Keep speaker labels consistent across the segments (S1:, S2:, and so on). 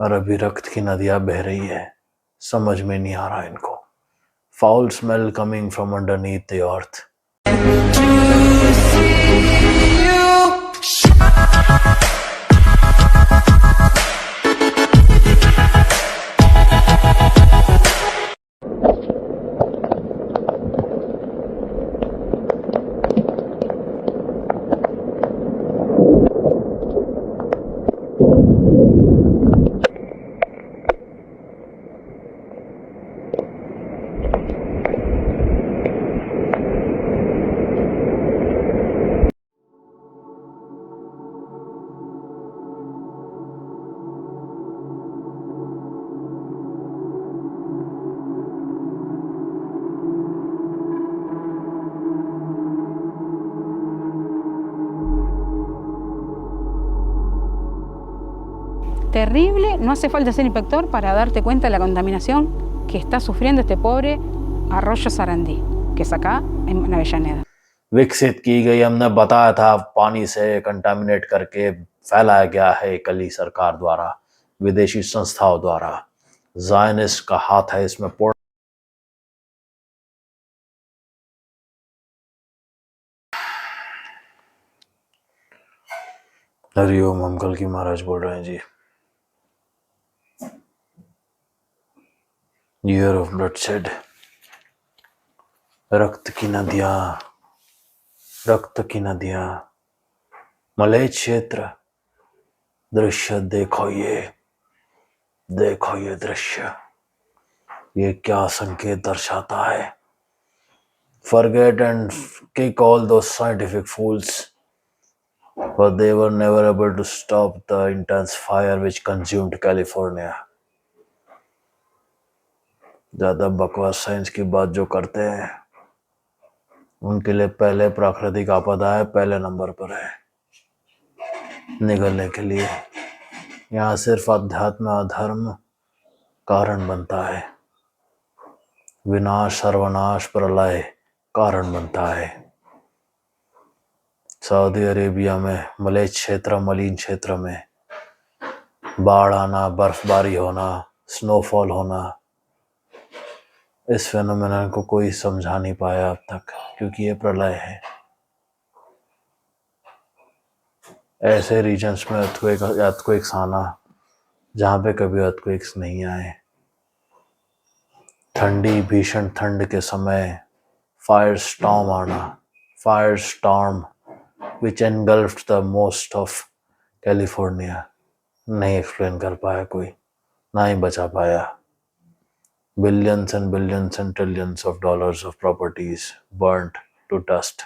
S1: और अभी रक्त की नदियां बह रही है। समझ में नहीं आ रहा इनको। Foul smell coming from underneath the earth.
S2: Terrible, no hace falta ser inspector para darte cuenta de la contaminación que está sufriendo este pobre arroyo Sarandí, que es acá en Avellaneda.
S1: विकसित की गई, हमने बताया था, पानी से contaminate करके फैलाया गया है कली सरकार द्वारा, विदेशी संस्थाओं द्वारा। जायनिस्ट का हाथ है इसमें पूर्ण। हरिओम, हम कल की महाराज बोल रहे हैं जी। ईयर ऑफ ब्लडशेड, रक्त की नदियां, मलय क्षेत्र। दृश्य देखो ये दृश्य, ये क्या संकेत दर्शाता है। Forget and kick all those scientific fools, but they were never able to stop the intense fire which consumed California. ज्यादा बकवास साइंस की बात जो करते हैं उनके लिए पहले प्राकृतिक आपदा है, पहले नंबर पर है निगलने के लिए। यहाँ सिर्फ अध्यात्म अधर्म कारण बनता है, विनाश सर्वनाश प्रलय कारण बनता है। सऊदी अरेबिया में मलय क्षेत्र, मलिन क्षेत्र में बाढ़ आना, बर्फबारी होना, स्नोफॉल होना, इस फेनोमेना को कोई समझा नहीं पाया अब तक, क्योंकि ये प्रलय है। ऐसे रीजन्स में अर्थक्वेक्स आना जहाँ पे कभी अर्थक्वेक्स नहीं आए। ठंडी, भीषण ठंड के समय फायर स्टॉर्म आना, fire storm which engulfed the most of California. नहीं एक्सप्लेन कर पाया कोई, ना ही बचा पाया। Billions and trillions of dollars of properties burned to dust.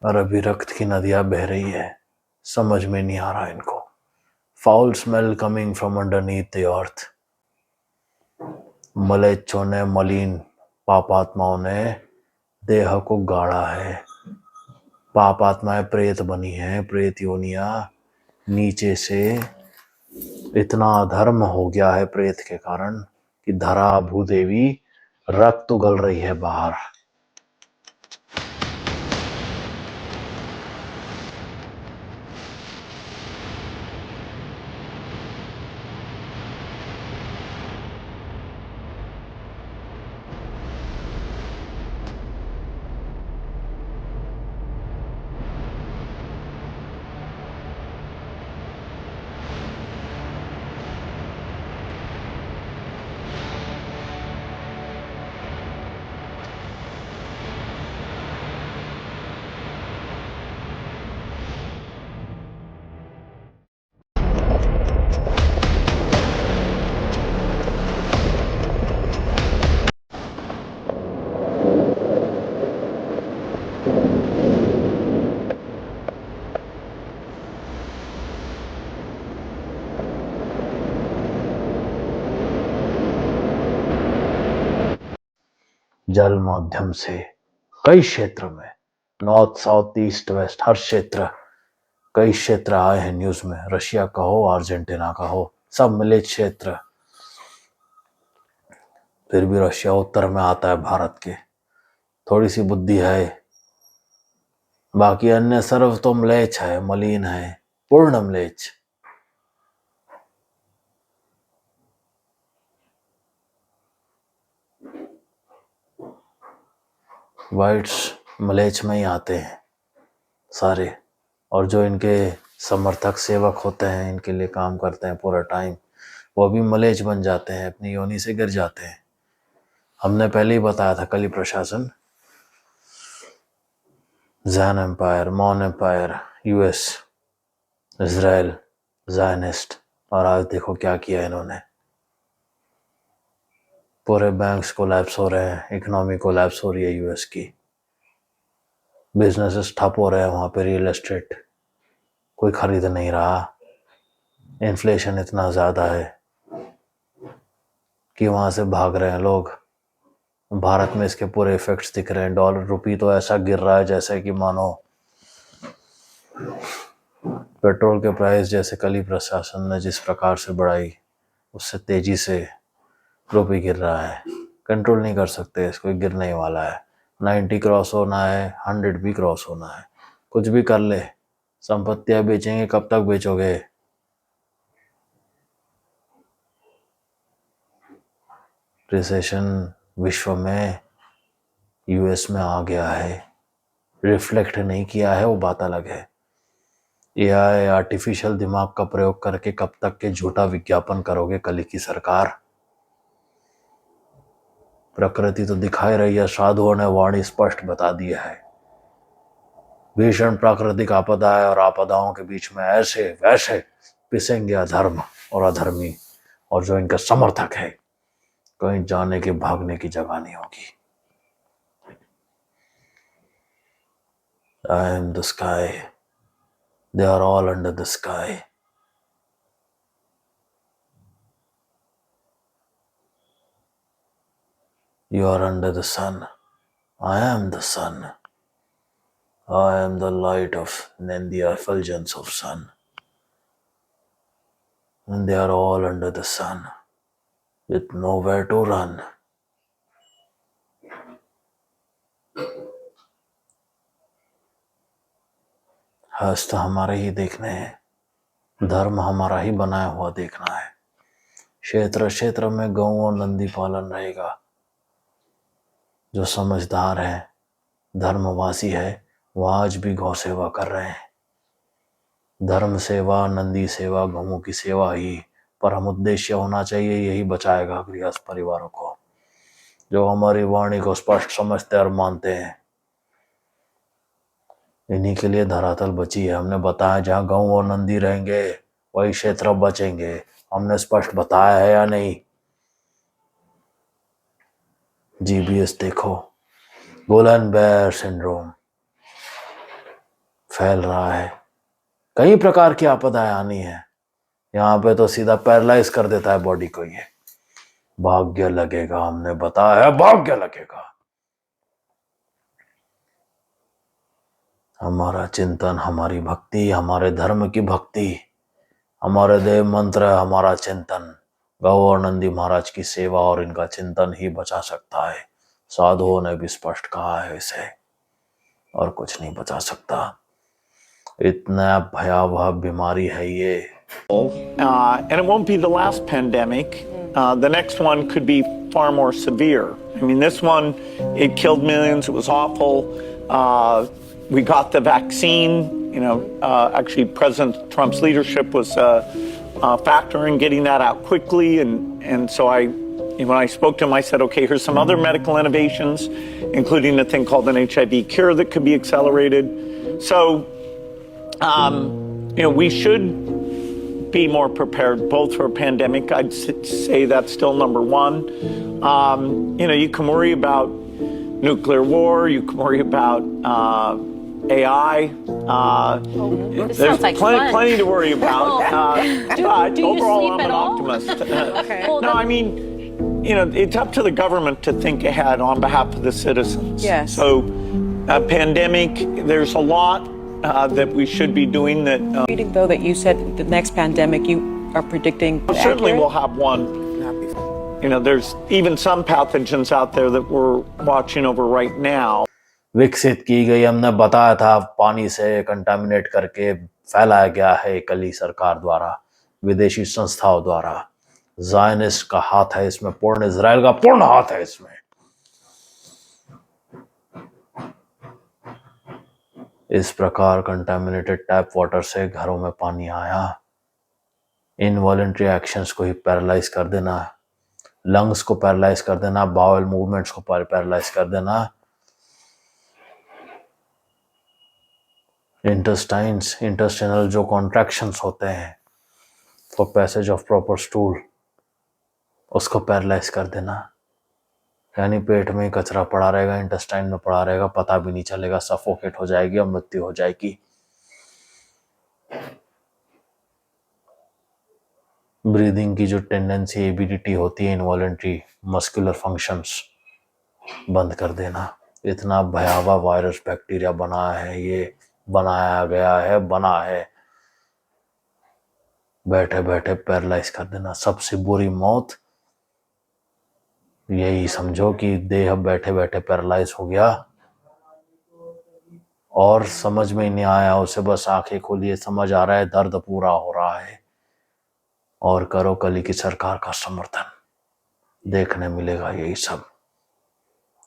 S1: और अभी रक्त की नदियां बह रही है। समझ में नहीं आ रहा इनको। Foul smell coming from underneath the earth. मलेच्छों ने, मलिन पापात्माओं ने देह को गाड़ा है। पापात्माएं प्रेत बनी हैं, प्रेत योनियां। नीचे से इतना अधर्म हो गया है प्रेत के कारण कि धरा भूदेवी रक्त उगल रही है बाहर। जल माध्यम से कई क्षेत्र में, नॉर्थ, साउथ, ईस्ट, वेस्ट, हर क्षेत्र, कई क्षेत्र आए हैं न्यूज में। रशिया का हो, अर्जेंटीना का हो, सब मिले क्षेत्र। फिर भी रशिया उत्तर में आता है भारत के। थोड़ी सी बुद्धि है, बाकी अन्य सर्व तो म्लेच्छ है, मलिन है, पूर्ण म्लेच्छ। वाइट्स मलेच में ही आते हैं सारे, और जो इनके समर्थक सेवक होते हैं, इनके लिए काम करते हैं पूरा टाइम, वो भी मलेच बन जाते हैं, अपनी योनि से गिर जाते हैं। हमने पहले ही बताया था, कली प्रशासन, जैन एम्पायर, मॉन एम्पायर, यूएस, इजराइल, जायनिस्ट, और आज देखो क्या किया इन्होंने। पूरे बैंक्स कोलैप्स हो रहे हैं, इकोनॉमी कोलैप्स हो रही है यूएस की, बिजनेसेस ठप हो रहे हैं वहाँ पे, रियल एस्टेट कोई खरीद नहीं रहा, इन्फ्लेशन इतना ज़्यादा है कि वहाँ से भाग रहे हैं लोग। भारत में इसके पूरे इफेक्ट्स दिख रहे हैं। डॉलर रुपी तो ऐसा गिर रहा है जैसे कि मानो पेट्रोल के प्राइस जैसे कली प्रशासन ने जिस प्रकार से बढ़ाई, उससे तेजी से रुपी गिर रहा है। कंट्रोल नहीं कर सकते इसको, गिरने ही वाला है। 90 क्रॉस होना है, 100 भी क्रॉस होना है, कुछ भी कर ले। संपत्तियां बेचेंगे, कब तक बेचोगे? रिसेशन विश्व में, यूएस में आ गया है, रिफ्लेक्ट नहीं किया है वो बात अलग है। एआई, आर्टिफिशियल दिमाग का प्रयोग करके कब तक के झूठा विज्ञापन करोगे कली की सरकार? प्रकृति तो दिखाई रही है, साधुओं ने वाणी स्पष्ट बता दिया है। भीषण प्राकृतिक आपदा है और आपदाओं के बीच में ऐसे वैसे पिसेंगे अधर्म और अधर्मी, और जो इनका समर्थक है, कहीं जाने के भागने की जगह नहीं होगी। I am the sky. They are all under the sky. You are under the sun. I am the sun. I am the light of and the effulgence of sun. And they are all under the sun with nowhere to run. हस्त हमारे ही देखने हैं, धर्म हमारा ही बनाया हुआ देखना है। क्षेत्र क्षेत्र में गौ और नंदी पालन रहेगा। जो समझदार है, धर्मवासी है, वो आज भी गौ सेवा कर रहे हैं। धर्म सेवा, नंदी सेवा, गौओं की सेवा ही परम उद्देश्य होना चाहिए। यही बचाएगा गृहस्थ परिवारों को, जो हमारी वाणी को स्पष्ट समझते और मानते हैं। इन्हीं के लिए धरातल बची है। हमने बताया जहाँ गौ और नंदी रहेंगे वही क्षेत्र बचेंगे। हमने स्पष्ट बताया है या नहीं? जीबीएस देखो, गुलेनबर्ग सिंड्रोम फैल रहा है। कई प्रकार की आपदाएं आनी है। यहाँ पे तो सीधा पैरालाइज कर देता है बॉडी को। ये भाग्य लगेगा, हमने बताया है, भाग्य लगेगा। हमारा चिंतन, हमारी भक्ति, हमारे धर्म की भक्ति, हमारे देव मंत्र, हमारा चिंतन, गौ और नंदी महाराज की सेवा और इनका चिंतन ही बचा सकता है। साधुओं ने भी स्पष्ट कहा है इसे, और कुछ नहीं बचा सकता। इतना भयावह बीमारी है ये।
S3: And it won't be the last pandemic. The next one could be far more severe. I mean, this one, it killed millions. It was awful. We got the vaccine. Actually, President Trump's leadership was a factor in getting that out quickly. And so when I spoke to him, I said, okay, here's some other medical innovations, including a thing called an HIV cure that could be accelerated. So, we should be more prepared both for a pandemic. I'd say that's still number one. You can worry about nuclear war. You can worry about AI. There's
S4: like
S3: plenty to worry about. But
S4: do you
S3: overall,
S4: sleep
S3: I'm
S4: at
S3: an
S4: all?
S3: optimist.
S4: Okay. Well,
S3: No, I mean, it's up to the government to think ahead on behalf of the citizens.
S4: Yes.
S3: So, a pandemic, there's a lot that we should be doing that.
S5: Reading though that you said the next pandemic you are predicting.
S3: Certainly
S5: accurate?
S3: we'll have one. There's even some pathogens out there that we're watching over right now.
S1: विकसित की गई, हमने बताया था, पानी से contaminate करके फैलाया गया है कली सरकार द्वारा, विदेशी संस्थाओं द्वारा। ज़ायनिस्ट का हाथ है इसमें, पूर्ण इजराइल का पूर्ण हाथ है इसमें। इस प्रकार कंटामिनेटेड टैप वाटर से घरों में पानी आया। इनवॉलेंट्री एक्शंस को ही पैरालाइज कर देना, लंग्स को पैरालाइज कर देना, बाउल मूवमेंट्स को पैरालाइज कर देना, इंटेस्टाइनल जो कॉन्ट्रैक्शंस होते हैं for passage of proper stool, उसको पैरालाइज कर देना। यानी पेट में कचरा पड़ा रहेगा, इंटेस्टाइन में पड़ा रहेगा, पता भी नहीं चलेगा, सफोकेट हो जाएगी और मृत्यु हो जाएगी। ब्रीदिंग की जो टेंडेंसी, एबिलिटी होती है, इनवॉलेंट्री मस्कुलर फंक्शंस बंद कर देना। इतना भयावह वायरस बैक्टीरिया बना है, ये बनाया गया है, बना है, बैठे बैठे पैरालाइज कर देना। सबसे बुरी मौत यही समझो कि देह बैठे बैठे पैरालाइज हो गया और समझ में नहीं आया उसे, बस आंखें खोलिए, समझ आ रहा है दर्द पूरा हो रहा है, और करो कली की सरकार का समर्थन, देखने मिलेगा यही सब।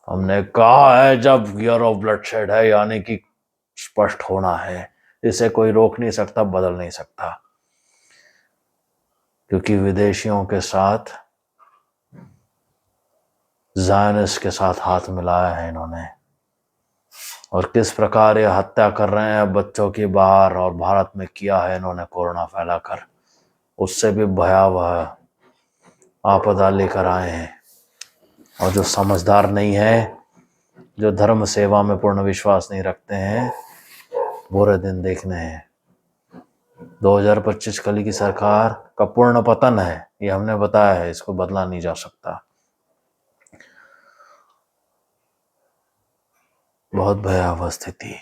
S1: हमने कहा है जब ईयर ऑफ ब्लडशेड है, यानी कि स्पष्ट होना है, इसे कोई रोक नहीं सकता, बदल नहीं सकता, क्योंकि विदेशियों के साथ, ज़ायनिस्ट के साथ हाथ मिलाया है इन्होंने, और किस प्रकार ये हत्या कर रहे हैं बच्चों की बाहर, और भारत में किया है इन्होंने कोरोना फैलाकर, उससे भी भयावह आपदा लेकर आए हैं। और जो समझदार नहीं है, जो धर्म सेवा में पूर्ण विश्वास नहीं रखते हैं, बुरे दिन देखने हैं। 2025 कली की सरकार का पूर्ण पतन है, ये हमने बताया है, इसको बदला नहीं जा सकता। बहुत भयावह स्थिति।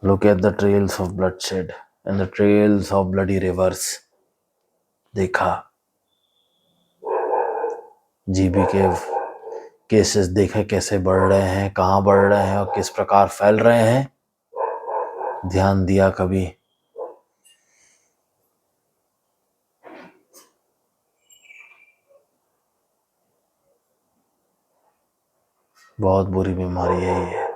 S1: Look at the trails of bloodshed and the trails of bloody rivers. देखा, जीबी के केसेस देखे कैसे बढ़ रहे हैं, कहाँ बढ़ रहे हैं और किस प्रकार फैल रहे हैं, ध्यान दिया कभी? बहुत बुरी बीमारी है ये,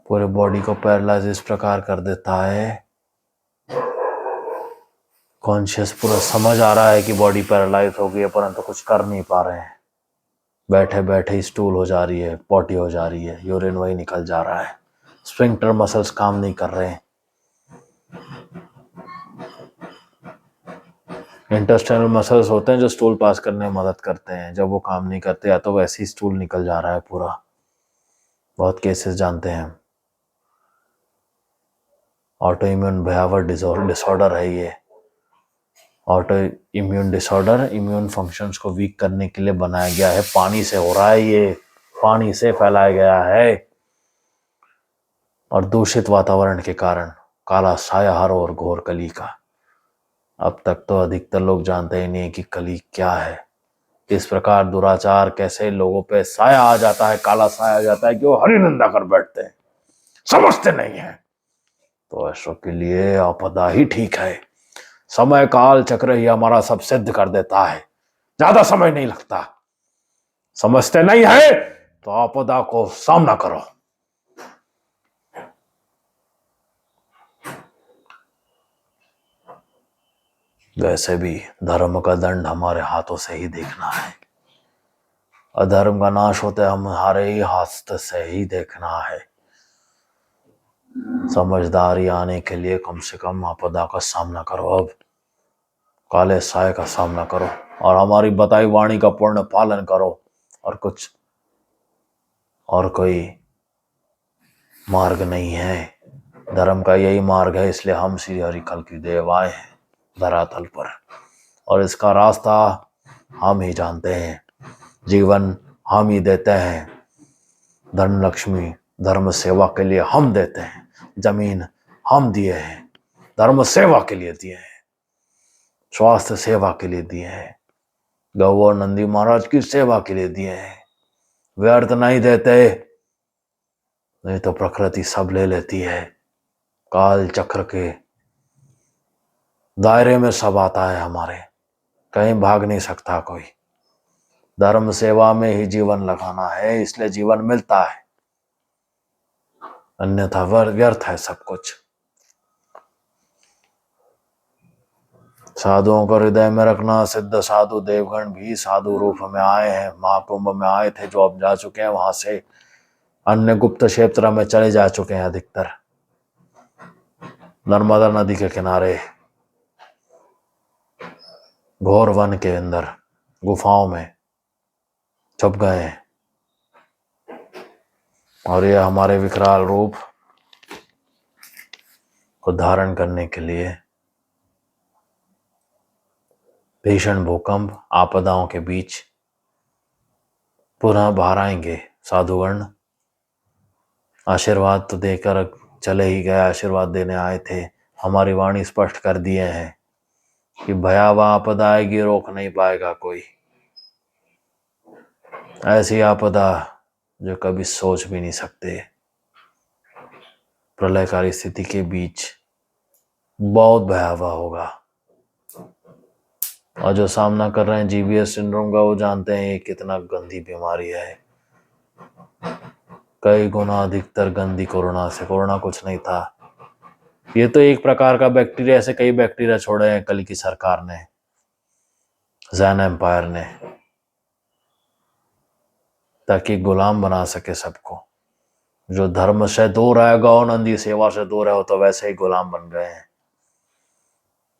S1: पूरे बॉडी को पैरालाइज इस प्रकार कर देता है। कॉन्शियस पूरा समझ आ रहा है कि बॉडी पैरालाइज हो गई है, परंतु कुछ कर नहीं पा रहे हैं। बैठे बैठे स्टूल हो जा रही है, पॉटी हो जा रही है, यूरिन वही निकल जा रहा है, स्फिंक्टर मसल्स काम नहीं कर रहे हैं, इंटेस्टाइनल मसल्स होते हैं जो स्टूल पास करने में मदद करते हैं, जब वो काम नहीं करते या तो वैसे ही स्टूल निकल जा रहा है पूरा। बहुत केसेस जानते हैं। ऑटो इम्यून भयावह डिसऑर्डर है ये। Auto immune disorder immune functions को वीक करने के लिए बनाया गया है। पानी से हो रहा है ये, पानी से फैलाया गया है, और दूषित वातावरण के कारण काला साया हर और घोर कली का। अब तक तो अधिकतर लोग जानते ही नहीं कि कली क्या है, इस प्रकार दुराचार कैसे लोगों पे साया आ जाता है, काला साया आ जाता है कि वो हरि निंदा कर बैठते हैं, समझते नहीं है। तो ऐसों के लिए आपदा ही ठीक है। समय काल चक्र ही हमारा सब सिद्ध कर देता है, ज्यादा समय नहीं लगता। समझते नहीं है तो आपदा को सामना करो। वैसे भी धर्म का दंड हमारे हाथों से ही देखना है, अधर्म का नाश होते हमारे ही हाथ से ही देखना है। समझदारी आने के लिए कम से कम आपदा का सामना करो, अब काले साए का सामना करो और हमारी बताई वाणी का पूर्ण पालन करो। और कोई मार्ग नहीं है, धर्म का यही मार्ग है। इसलिए हम श्री हरि कल की देव आए हैं धरातल पर, और इसका रास्ता हम ही जानते हैं, जीवन हम ही देते हैं, धन लक्ष्मी धर्म सेवा के लिए हम देते हैं, जमीन हम दिए हैं, धर्म सेवा के लिए दिए हैं, स्वास्थ्य सेवा के लिए दिए हैं, गौ और नंदी महाराज की सेवा के लिए दिए हैं। व्यर्थ नहीं देते, नहीं तो प्रकृति सब ले लेती है। काल चक्र के दायरे में सब आता है हमारे, कहीं भाग नहीं सकता कोई। धर्म सेवा में ही जीवन लगाना है, इसलिए जीवन मिलता है, अन्यथा व्यर्थ है सब कुछ। साधुओं को हृदय में रखना। सिद्ध साधु देवगण भी साधु रूप में आए हैं, महाकुंभ में आए थे, जो अब जा चुके हैं, वहां से अन्य गुप्त क्षेत्र में चले जा चुके हैं अधिकतर। नर्मदा नदी के किनारे घोर वन के अंदर गुफाओं में छुप गए हैं, और ये हमारे विकराल रूप को धारण करने के लिए भीषण भूकंप आपदाओं के बीच पुनः बाहर आएंगे साधुगण। आशीर्वाद तो देकर चले ही गए, आशीर्वाद देने आए थे। हमारी वाणी स्पष्ट कर दिए हैं कि भयावह आपदा आएगी, रोक नहीं पाएगा कोई। ऐसी आपदा जो कभी सोच भी नहीं सकते। प्रलयकारी स्थिति के बीच बहुत भयावह होगा, और जो सामना कर रहे हैं जीबीएस सिंड्रोम का, वो जानते हैं ये कितना गंदी बीमारी है। कई गुना अधिकतर गंदी कोरोना से। कोरोना कुछ नहीं था, ये तो एक प्रकार का बैक्टीरिया। ऐसे कई बैक्टीरिया छोड़े हैं कल की सरकार ने, जैन एम्पायर ने, ताकि गुलाम बना सके सबको। जो धर्म से दूर है, गौ नंदी सेवा से दूर है, वो तो वैसे ही गुलाम बन गए हैं।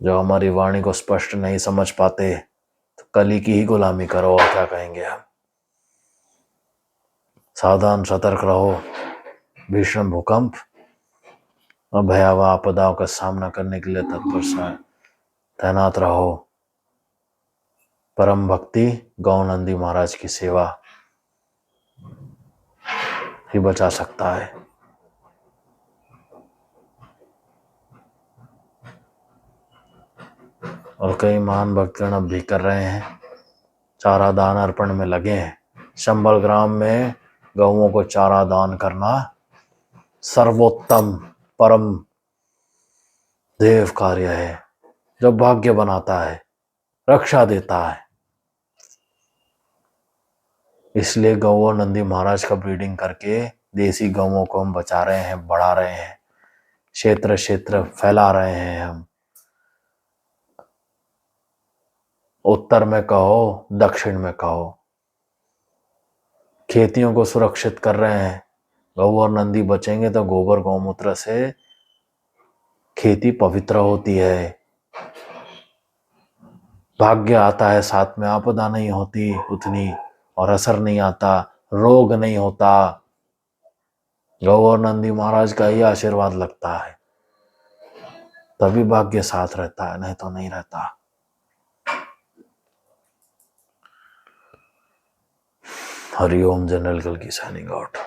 S1: जो हमारी वाणी को स्पष्ट नहीं समझ पाते, तो कली की ही गुलामी करो, और क्या कहेंगे हम। सावधान, सतर्क रहो। भीषण भूकंप और भयावह आपदाओं का सामना करने के लिए तत्पर तैनात रहो। परम भक्ति, गौ नंदी महाराज की सेवा ही बचा सकता है। और कई महान भक्तगण अब भी कर रहे हैं, चारा दान अर्पण में लगे हैं। शंबल ग्राम में गौओं को चारा दान करना सर्वोत्तम परम देव कार्य है, जो भाग्य बनाता है, रक्षा देता है। इसलिए गौ और नंदी महाराज का ब्रीडिंग करके देसी गौओं को हम बचा रहे हैं, बढ़ा रहे हैं, क्षेत्र क्षेत्र फैला रहे हैं हम। उत्तर में कहो, दक्षिण में कहो, खेतियों को सुरक्षित कर रहे हैं। गौ और नंदी बचेंगे तो गोबर गौमूत्र से खेती पवित्र होती है, भाग्य आता है, साथ में आपदा नहीं होती उतनी, और असर नहीं आता, रोग नहीं होता। गौ और नंदी महाराज का ही आशीर्वाद लगता है, तभी भाग्य साथ रहता है, नहीं तो नहीं रहता। हरिओम। जनरल कल की साइनिंग आउट।